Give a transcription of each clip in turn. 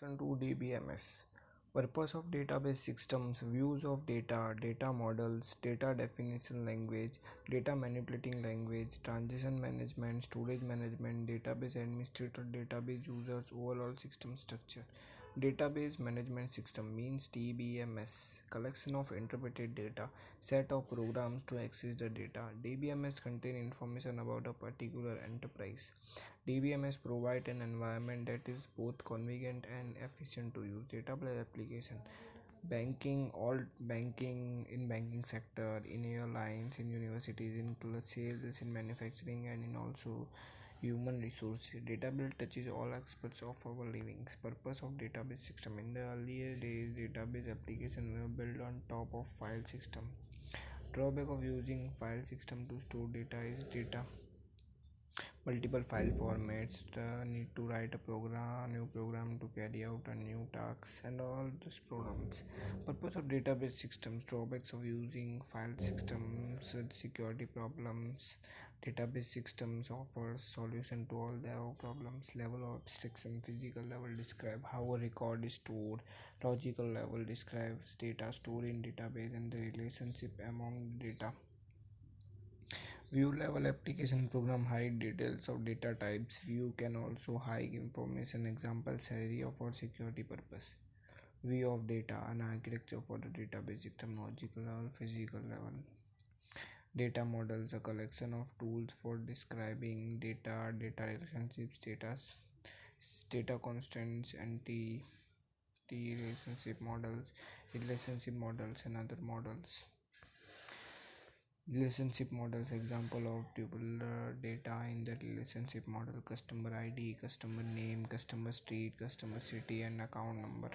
To dbms. Purpose of database systems: views of data, data models, data definition language, data manipulating language, transition management, storage management, database administrator, database users, overall system structure. Database management system means dbms, collection of interpreted data, set of programs to access the data. dbms contain information about a particular enterprise. DBMS provide an environment that is both convenient and efficient to use. Database application: banking, all banking, in banking sector, in airlines, in universities, in sales, in manufacturing, and in also human resources. Database touches all aspects of our livings. Purpose of database system: in the earlier days, database applications were built on top of file system. Drawback of using file system to store data is data multiple file formats, need to write a new program to carry out a new task, and all these programs. Purpose of database systems: drawbacks of using file systems, security problems. Database systems offers solution to all the problems. Level of abstraction: physical level describe how a record is stored. Logical level describes data stored in database and the relationship among data. View level application program hide details of data types. View can also hide information. Examples area for security purpose. View of data and architecture for the database system: logical level, physical level. Data models: a collection of tools for describing data, data relationships, data constants, and the relationship models, and other models. Relationship models: example of tubular data in the relationship model: customer id, customer name, customer street, customer city, and account number.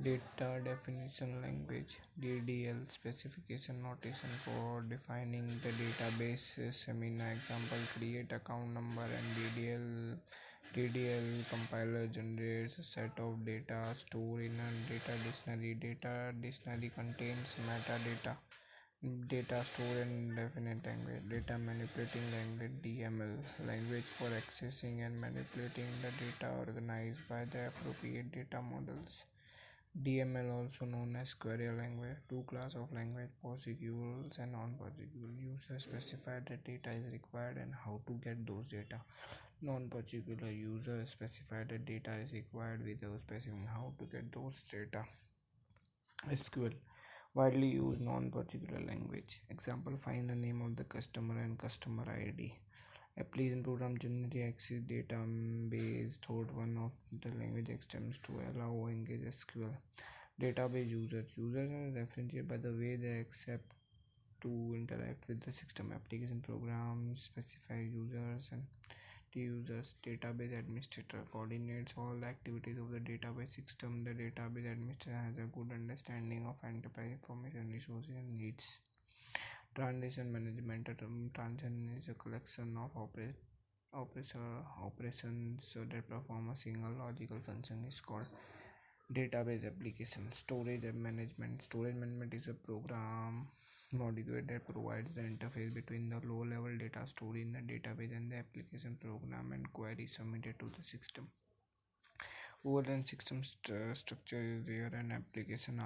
Data definition language: ddl, specification notation for defining the database. Seminar example: create account number, and ddl compiler generates a set of data stored in a data dictionary. Data dictionary contains metadata. Data stored in definite language. Data manipulating language: DML, language for accessing and manipulating the data organized by the appropriate data models. DML, also known as query language. Two classes of language: POSIX and non-POSIX. Users specify the data is required and how to get those data. Non-POSIX users specify the data is required without specifying how to get those data. SQL, widely used non-particular language. Example: find the name of the customer and customer ID. Application program generally access database through one of the language extends to allow engage SQL. Database users: users are referenced by the way they accept to interact with the system. Application programs specify users and the users. Database administrator coordinates all the activities of the database system. The database administrator has a good understanding of enterprise information resources and needs. Transition management: transition is a collection of operations that perform a single logical function is called database application. Storage management: storage management is a program module that provides the interface between the low level data stored in the database and the application program and queries submitted to the system. Overall system structure is there, and application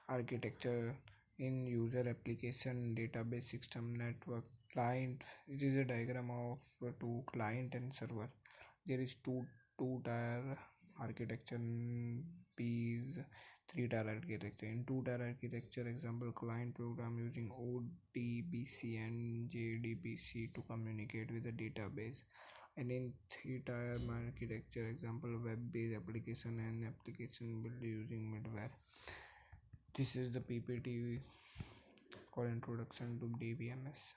architecture in user application, database system, network, client. It is a diagram of two, client and server. There is two tier architecture. B is three tier architecture. In two tier architecture, example: client program using ODBC and JDBC to communicate with the database. And in three tier architecture, example: web based application and application built using middleware. This is the PPT for introduction to DBMS.